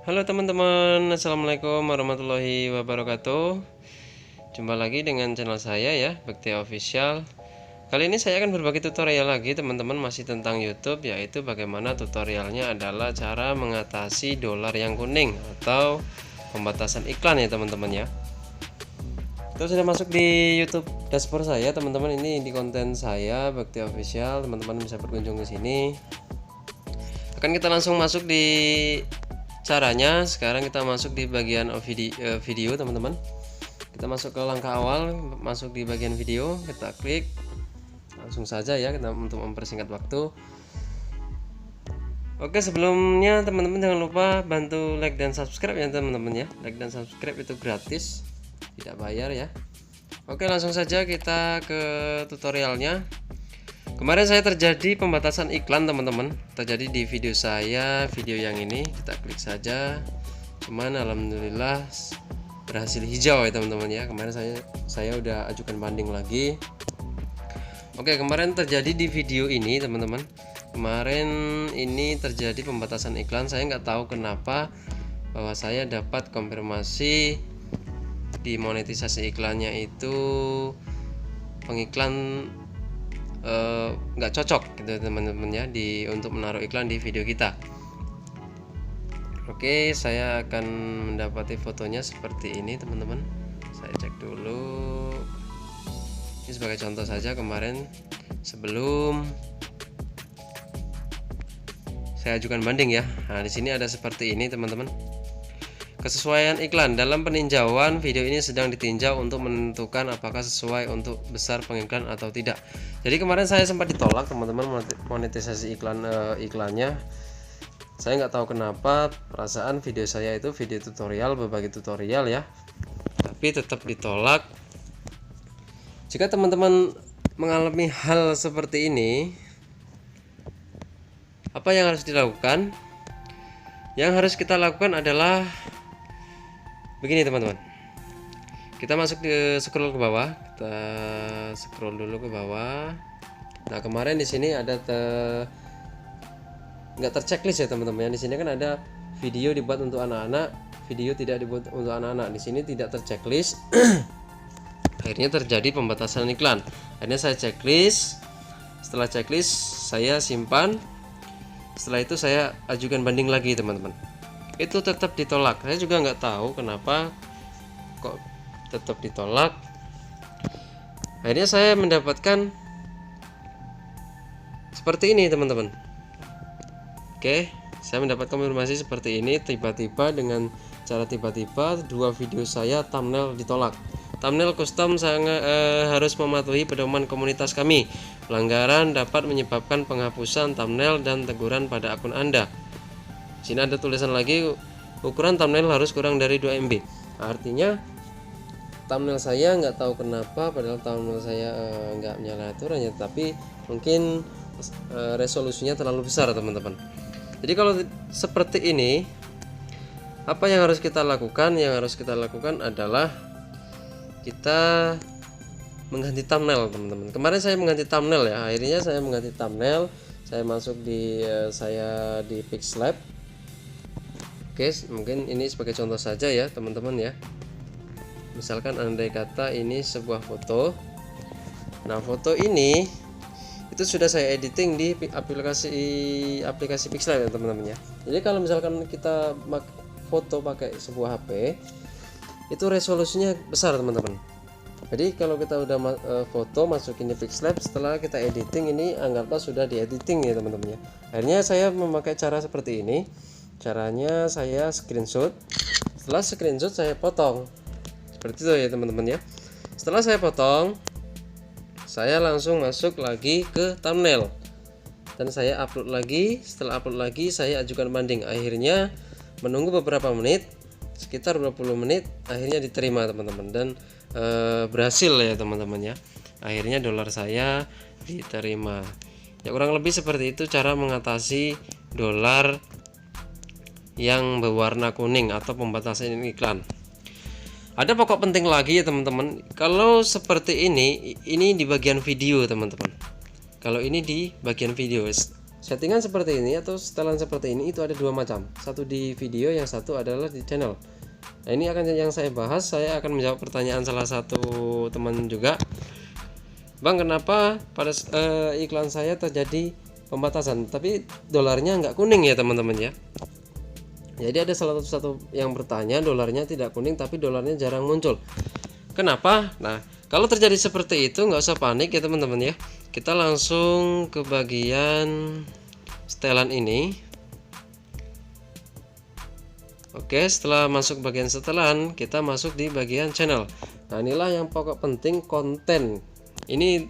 Halo teman-teman, assalamualaikum warahmatullahi wabarakatuh. Jumpa lagi dengan channel saya ya, Bekti Official. Kali ini saya akan berbagi tutorial lagi teman-teman, masih tentang YouTube, yaitu bagaimana tutorialnya adalah cara mengatasi dolar yang kuning atau pembatasan iklan ya teman-teman ya. Itu sudah masuk di YouTube dashboard saya teman-teman. Ini di konten saya Bekti Official, teman-teman bisa berkunjung ke sini. Akan kita langsung masuk di caranya. Sekarang kita masuk di bagian video teman-teman. Kita masuk ke langkah awal, masuk di bagian video, kita klik langsung saja ya, kita untuk mempersingkat waktu. Oke, sebelumnya teman-teman jangan lupa bantu like dan subscribe ya teman-teman ya. Like dan subscribe itu gratis, tidak bayar ya. Oke, langsung saja kita ke tutorialnya. Kemarin saya terjadi pembatasan iklan teman-teman, terjadi di video saya, video yang ini. Kita klik saja, cuman alhamdulillah berhasil hijau ya teman-teman ya. Kemarin saya udah ajukan banding lagi. Oke, kemarin terjadi di video ini teman-teman. Kemarin ini terjadi pembatasan iklan. Saya nggak tahu kenapa bahwa saya dapat konfirmasi di monetisasi iklannya itu pengiklan nggak cocok gitu teman-teman ya, untuk menaruh iklan di video kita. Oke, saya akan mendapati fotonya seperti ini teman-teman. Saya cek dulu. Ini sebagai contoh saja, kemarin sebelum saya ajukan banding ya. Nah, di sini ada seperti ini teman-teman. Kesesuaian iklan dalam peninjauan video ini sedang ditinjau untuk menentukan apakah sesuai untuk besar pengiklan atau tidak. Jadi kemarin saya sempat ditolak teman-teman monetisasi iklannya. Saya nggak tahu kenapa, perasaan video saya itu video tutorial, berbagi tutorial ya, tapi tetap ditolak. Jika teman-teman mengalami hal seperti ini, apa yang harus dilakukan? Yang harus kita lakukan adalah begini teman-teman. Kita masuk scroll ke bawah, kita scroll dulu ke bawah. Nah, kemarin di sini ada nggak terchecklist ya teman-teman. Di sini kan ada video dibuat untuk anak-anak, video tidak dibuat untuk anak-anak. Di sini tidak terchecklist. Akhirnya terjadi pembatasan iklan. Akhirnya saya checklist. Setelah checklist saya simpan. Setelah itu saya ajukan banding lagi teman-teman. Itu tetap ditolak. Saya juga nggak tahu kenapa kok tetap ditolak. Akhirnya saya mendapatkan seperti ini teman-teman. Oke, saya mendapat konfirmasi seperti ini. Tiba-tiba dengan cara tiba-tiba dua video saya thumbnail ditolak. Thumbnail custom harus mematuhi pedoman komunitas kami. Pelanggaran dapat menyebabkan penghapusan thumbnail dan teguran pada akun Anda. Sini ada tulisan lagi, ukuran thumbnail harus kurang dari 2 MB. Artinya thumbnail saya nggak tahu kenapa, padahal thumbnail saya nggak menyalahi aturan ya, tapi mungkin resolusinya terlalu besar teman-teman. Jadi kalau seperti ini, apa yang harus kita lakukan? Yang harus kita lakukan adalah kita mengganti thumbnail teman-teman. Kemarin saya mengganti thumbnail ya, akhirnya saya mengganti thumbnail. Saya masuk di Pixlab. Oke, mungkin ini sebagai contoh saja ya teman-teman ya. Misalkan andai kata ini sebuah foto. Nah, foto ini itu sudah saya editing di aplikasi Pixlab ya teman-teman ya. Jadi kalau misalkan kita foto pakai sebuah HP, itu resolusinya besar teman-teman. Jadi kalau kita udah foto masukin di Pixlab, setelah kita editing ini anggaplah sudah diediting ya teman-teman ya. Akhirnya saya memakai cara seperti ini. Caranya saya screenshot. Setelah screenshot saya potong. Seperti itu ya teman-teman ya. Setelah saya potong, saya langsung masuk lagi ke thumbnail. Dan saya upload lagi. Setelah upload lagi saya ajukan banding. Akhirnya menunggu beberapa menit, sekitar 20 menit, akhirnya diterima teman-teman, dan berhasil ya teman-teman ya. Akhirnya dolar saya diterima. Ya kurang lebih seperti itu cara mengatasi dolar yang berwarna kuning atau pembatasan iklan. Ada pokok penting lagi ya teman-teman. Kalau seperti ini di bagian video teman-teman. Kalau ini di bagian video, Settingan seperti ini atau setelan seperti ini itu ada dua macam, satu di video, yang satu adalah di channel. Nah, ini akan yang saya bahas. Saya akan menjawab pertanyaan salah satu teman juga, Bang, kenapa pada iklan saya terjadi pembatasan tapi dolarnya nggak kuning ya teman-teman ya. Jadi ada salah satu yang bertanya, dolarnya tidak kuning tapi dolarnya jarang muncul, kenapa? Nah, kalau terjadi seperti itu nggak usah panik ya teman-teman ya. Kita langsung ke bagian setelan ini. Oke, setelah masuk bagian setelan, kita masuk di bagian channel. Nah, inilah yang pokok penting, konten. Ini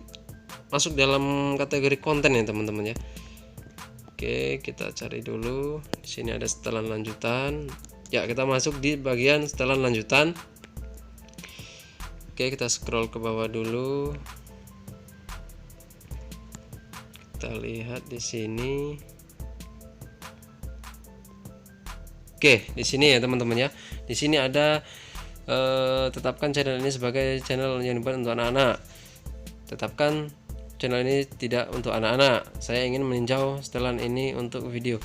masuk dalam kategori konten ya teman-teman ya. Oke, kita cari dulu. Di sini ada setelan lanjutan. Ya, kita masuk di bagian setelan lanjutan. Oke, kita scroll ke bawah dulu. Kita lihat di sini. Oke, di sini ya teman-teman ya. Di sini ada tetapkan channel ini sebagai channel yang dibuat untuk anak-anak. Tetapkan channel ini tidak untuk anak-anak. Saya ingin meninjau setelan ini untuk video.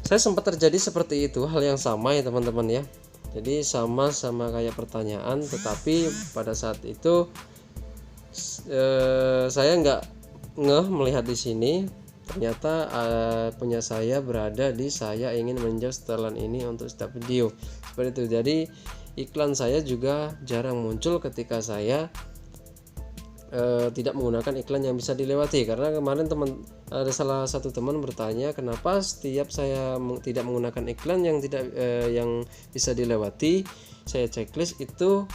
Saya sempat terjadi seperti itu, hal yang sama ya teman-teman ya. Jadi sama-sama kayak pertanyaan, tetapi pada saat itu saya nggak ngeh melihat di sini. Ternyata punya saya berada di saya ingin meninjau setelan ini untuk setiap video seperti itu. Jadi iklan saya juga jarang muncul ketika saya tidak menggunakan iklan yang bisa dilewati. Karena kemarin ada salah satu teman bertanya, kenapa setiap saya tidak menggunakan iklan yang yang bisa dilewati, saya checklist itu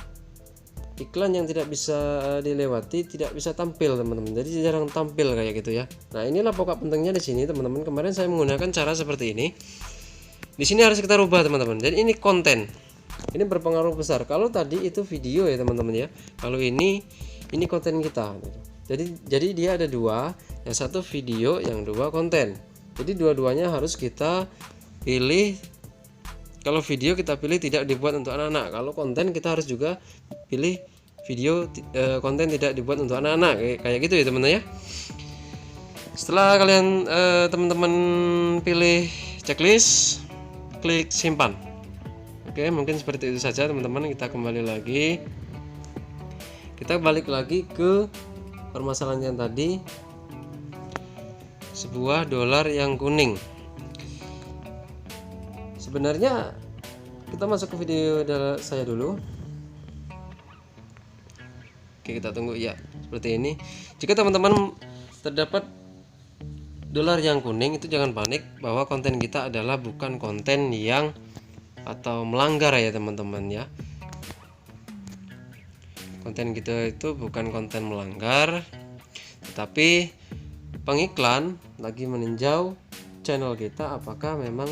iklan yang tidak bisa dilewati tidak bisa tampil teman-teman. Jadi jarang tampil kayak gitu ya. Nah, inilah pokok pentingnya di sini teman-teman. Kemarin saya menggunakan cara seperti ini. Di sini harus kita rubah teman-teman. Jadi ini konten. Ini berpengaruh besar. Kalau tadi itu video ya teman-teman ya. Kalau ini konten kita. Jadi dia ada dua, yang satu video, yang dua konten. Jadi dua-duanya harus kita pilih. Kalau video kita pilih tidak dibuat untuk anak-anak. Kalau konten kita harus juga pilih video konten tidak dibuat untuk anak-anak, kayak gitu ya teman-teman ya. Setelah kalian teman-teman pilih checklist, klik simpan. Oke, mungkin seperti itu saja teman-teman. Kita kembali lagi. Kita balik lagi ke permasalahan yang tadi, sebuah dolar yang kuning. Sebenarnya kita masuk ke video saya dulu. Oke, kita tunggu ya, seperti ini. Jika teman-teman terdapat dolar yang kuning, itu jangan panik bahwa konten kita adalah bukan konten yang atau melanggar ya teman-teman ya. Konten kita itu bukan konten melanggar, tetapi pengiklan lagi meninjau channel kita apakah memang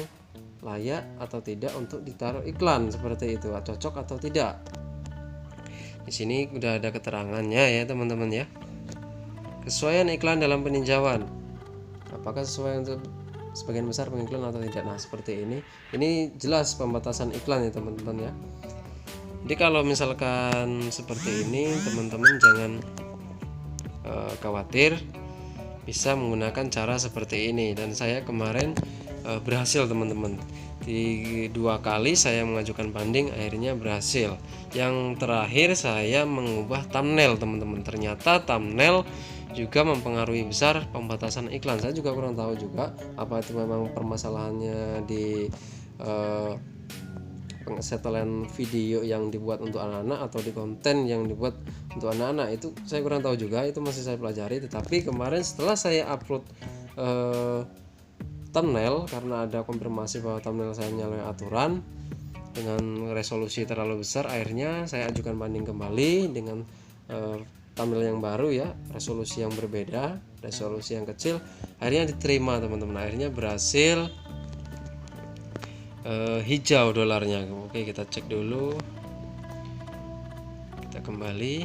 layak atau tidak untuk ditaruh iklan seperti itu, cocok atau tidak. Di sini udah ada keterangannya ya teman-teman ya. Kesesuaian iklan dalam peninjauan, apakah sesuai untuk sebagian besar pengiklan atau tidak. Nah, seperti ini jelas pembatasan iklan ya teman-teman ya. Jadi kalau misalkan seperti ini teman-teman jangan khawatir, bisa menggunakan cara seperti ini. Dan saya kemarin berhasil teman-teman. Di 2 kali saya mengajukan banding, akhirnya berhasil. Yang terakhir saya mengubah thumbnail teman-teman. Ternyata thumbnail juga mempengaruhi besar pembatasan iklan. Saya juga kurang tahu juga apa itu memang permasalahannya di setelan video yang dibuat untuk anak-anak atau di konten yang dibuat untuk anak-anak. Itu saya kurang tahu juga, itu masih saya pelajari. Tetapi kemarin setelah saya upload thumbnail, karena ada konfirmasi bahwa thumbnail saya menyalahi aturan dengan resolusi terlalu besar, akhirnya saya ajukan banding kembali dengan thumbnail yang baru ya, resolusi yang berbeda, resolusi yang kecil. Akhirnya diterima teman-teman, akhirnya berhasil hijau dolarnya. Oke, kita cek dulu, kita kembali.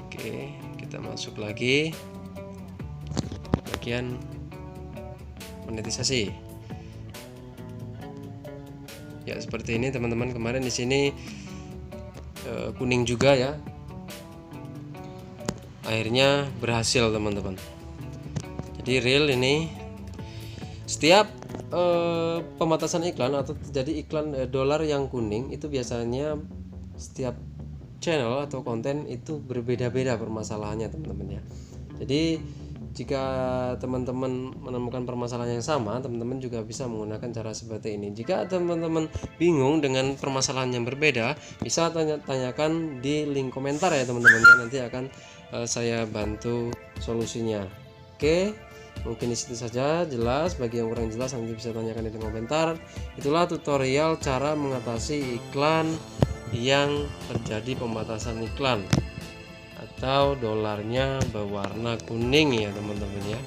Oke, kita masuk lagi bagian monetisasi. Ya, seperti ini teman-teman. Kemarin di sini kuning juga ya. Akhirnya berhasil teman-teman. Jadi real ini setiap pembatasan iklan atau terjadi iklan dolar yang kuning itu biasanya setiap channel atau konten itu berbeda-beda permasalahannya teman-teman ya. Jadi jika teman-teman menemukan permasalahan yang sama, teman-teman juga bisa menggunakan cara seperti ini. Jika teman-teman bingung dengan permasalahan yang berbeda, bisa tanyakan di link komentar ya teman-teman ya. Nanti akan saya bantu solusinya. Oke, mungkin di situ saja. Jelas, bagi yang kurang jelas nanti bisa tanyakan di link komentar. Itulah tutorial cara mengatasi iklan yang terjadi pembatasan iklan atau dolarnya berwarna kuning ya teman-teman ya.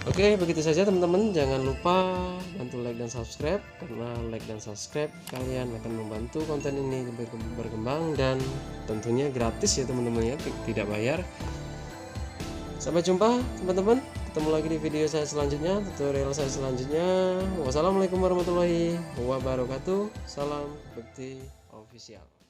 Oke, begitu saja teman-teman. Jangan lupa bantu like dan subscribe, karena like dan subscribe kalian akan membantu konten ini berkembang dan tentunya gratis ya teman-teman ya, tidak bayar. Sampai jumpa teman-teman, ketemu lagi di video saya selanjutnya, tutorial saya selanjutnya. Wassalamualaikum warahmatullahi wabarakatuh. Salam Bekti Official.